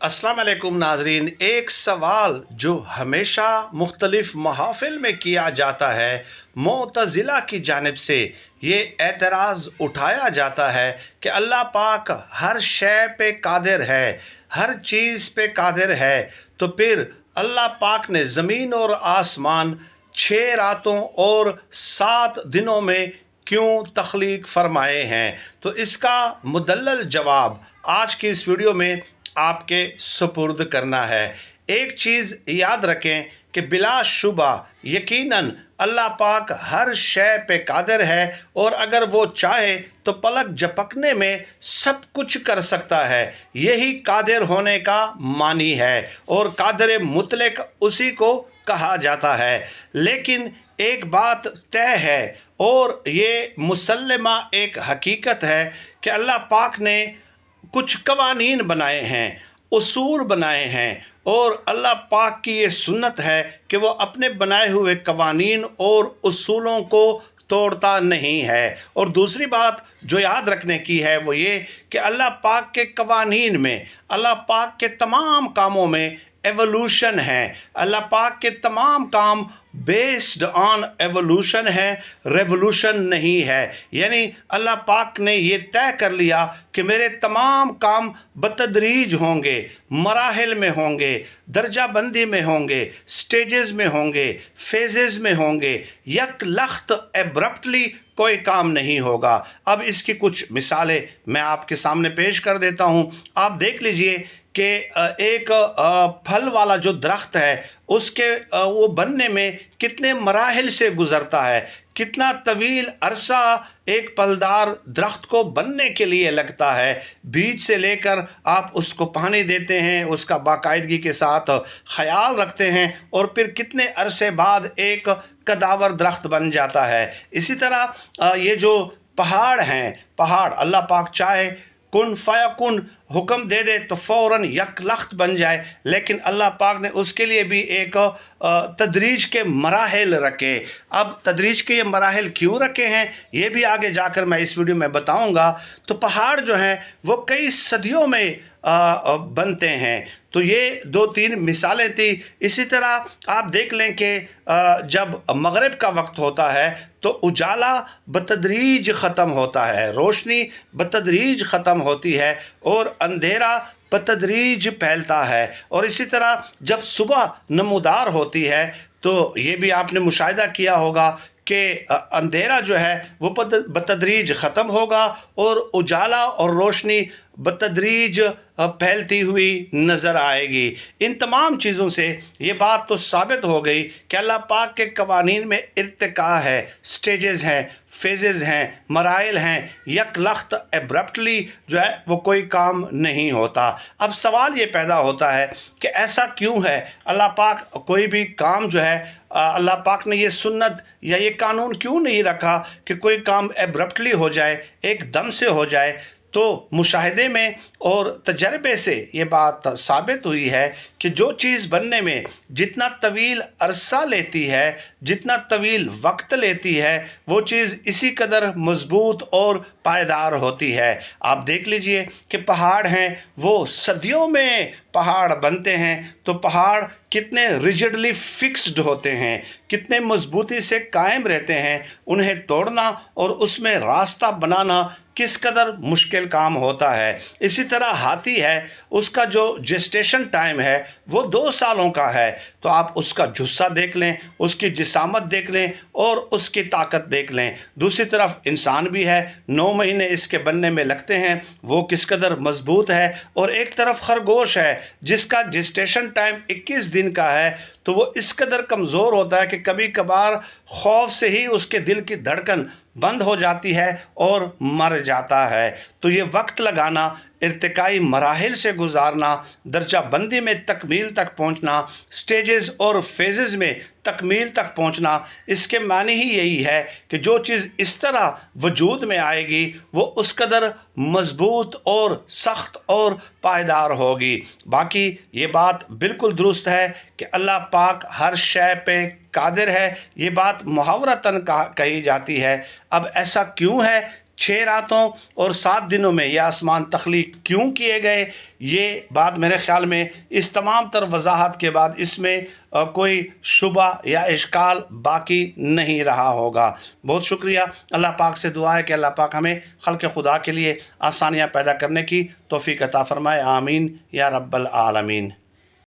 अस्सलाम वालेकुम नाजरीन। एक सवाल जो हमेशा मुख्तलिफ महाफिल में किया जाता है, मुअतज़िला की जानिब से ये एतराज़ उठाया जाता है कि अल्लाह पाक हर शय पे कादिर है, हर चीज़ पे कादिर है। तो फिर अल्लाह पाक ने ज़मीन और आसमान 6 रातों और 7 दिनों में क्यों तख्लीक फरमाए हैं? तो इसका मुदल्लल जवाब आज की इस वीडियो में आपके सुपुर्द करना है। एक चीज़ याद रखें कि बिलाशुबा यकीनन अल्लाह पाक हर शय पे कादिर है, और अगर वो चाहे तो पलक झपकने में सब कुछ कर सकता है। यही कादिर होने का मानी है, और कादिर मुतलक उसी को कहा जाता है। लेकिन एक बात तय है, और ये मुसल्लमा एक हकीकत है कि अल्लाह पाक ने कुछ कवानीन बनाए हैं, उसूल बनाए हैं, और अल्लाह पाक की ये सुन्नत है कि वो अपने बनाए हुए कवानीन और उसूलों को तोड़ता नहीं है। और दूसरी बात जो याद रखने की है वो ये कि अल्लाह पाक के कवानीन में, अल्लाह पाक के तमाम कामों में एवोल्यूशन है। अल्लाह पाक के तमाम काम बेस्ड ऑन एवोल्यूशन है, रेवोल्यूशन नहीं है। यानी अल्लाह पाक ने ये तय कर लिया कि मेरे तमाम काम बतदरीज होंगे, मराहिल में होंगे, दर्जा बंदी में होंगे, स्टेजेस में होंगे, फेजेस में होंगे। यक लख्त एब्रप्टली कोई काम नहीं होगा। अब इसकी कुछ मिसालें मैं आपके सामने पेश कर देता हूँ। आप देख लीजिए कि एक फल वाला जो दरख्त है उसके वो बनने में कितने मराहिल से गुज़रता है, कितना तवील अरसा एक फलदार दरख्त को बनने के लिए लगता है। बीज से लेकर आप उसको पानी देते हैं, उसका बाकायदगी के साथ ख्याल रखते हैं, और फिर कितने अरसे बाद एक कदावर दरख्त बन जाता है। इसी तरह ये जो पहाड़ हैं, पहाड़ अल्लाह पाक चाहे कुन फयकुन हुक्म दे दे तो फ़ौरन यकलख्त बन जाए, लेकिन अल्लाह पाक ने उसके लिए भी एक तदरीज के मराहिल रखे। अब तदरीज के ये मराहिल क्यों रखे हैं ये भी आगे जाकर मैं इस वीडियो में बताऊंगा। तो पहाड़ जो हैं वो कई सदियों में बनते हैं। तो ये 2-3 मिसालें थी। इसी तरह आप देख लें कि जब मगरिब का वक्त होता है तो उजाला बतदरीज ख़त्म होता है, रोशनी बतदरीज ख़त्म होती है, और अंधेरा बतदरीज फैलता है। और इसी तरह जब सुबह नमूदार होती है तो ये भी आपने मुशाहिदा किया होगा कि अंधेरा जो है वो बतदरीज ख़त्म होगा, और उजाला और रोशनी बतदरीज फैलती हुई नज़र आएगी। इन तमाम चीज़ों से ये बात तो साबित हो गई कि अल्लाह पाक के कवानीन में इर्तिका है, स्टेजेस हैं, फेजेस हैं, मराइल हैं। यकलख्त एब्रप्टली जो है वो कोई काम नहीं होता। अब सवाल ये पैदा होता है कि ऐसा क्यों है? अल्लाह पाक कोई भी काम जो है, अल्लाह पाक ने ये सुन्नत या ये कानून क्यों नहीं रखा कि कोई काम एब्रप्टली हो जाए, एकदम से हो जाए? तो मुशाहिदे में और तजर्बे से ये बात साबित हुई है कि जो चीज़ बनने में जितना तवील अरसा लेती है, जितना तवील वक्त लेती है, वो चीज़ इसी कदर मज़बूत और पायदार होती है। आप देख लीजिए कि पहाड़ हैं वो सदियों में पहाड़ बनते हैं, तो पहाड़ कितने रिजिडली फिक्स्ड होते हैं, कितने मजबूती से कायम रहते हैं। उन्हें तोड़ना और उसमें रास्ता बनाना किस कदर मुश्किल काम होता है। इसी तरह हाथी है, उसका जो जेस्टेशन टाइम है वो 2 सालों का है। तो आप उसका जुस्सा देख लें, उसकी जिसामत देख लें, और उसकी ताकत देख लें। दूसरी तरफ इंसान भी है, 9 महीने इसके बनने में लगते हैं, वो किस कदर मजबूत है। और एक तरफ खरगोश है जिसका जेस्टेशन टाइम 21 दिन का है, तो वो इस कदर कमज़ोर होता है कि कभी कभार खौफ से ही उसके दिल की धड़कन बंद हो जाती है और मर जाता है। तो ये वक्त लगाना, इर्तिकाई मराहिल से गुजारना, दर्जा बंदी में तकमील तक पहुंचना, स्टेजेस और फेजेस में तकमील तक पहुंचना, इसके मानी ही यही है कि जो चीज़ इस तरह वजूद में आएगी वो उस कदर मजबूत और सख्त और पायदार होगी। बाकी ये बात बिल्कुल दुरुस्त है कि अल्लाह पाक हर शय पे कादिर है, ये बात मुहावरतन कही जाती है। अब ऐसा क्यों है 6 راتوں اور 7 دنوں میں یہ آسمان تخلیق کیوں کیے گئے، یہ بات میرے خیال میں اس تمام تر وضاحت کے بعد اس میں کوئی شبہ یا اشکال باقی نہیں رہا ہوگا۔ بہت شکریہ۔ اللہ پاک سے دعا ہے کہ اللہ پاک ہمیں خلق خدا کے لیے آسانیاں پیدا کرنے کی توفیق عطا فرمائے۔ آمین یا رب العالمین۔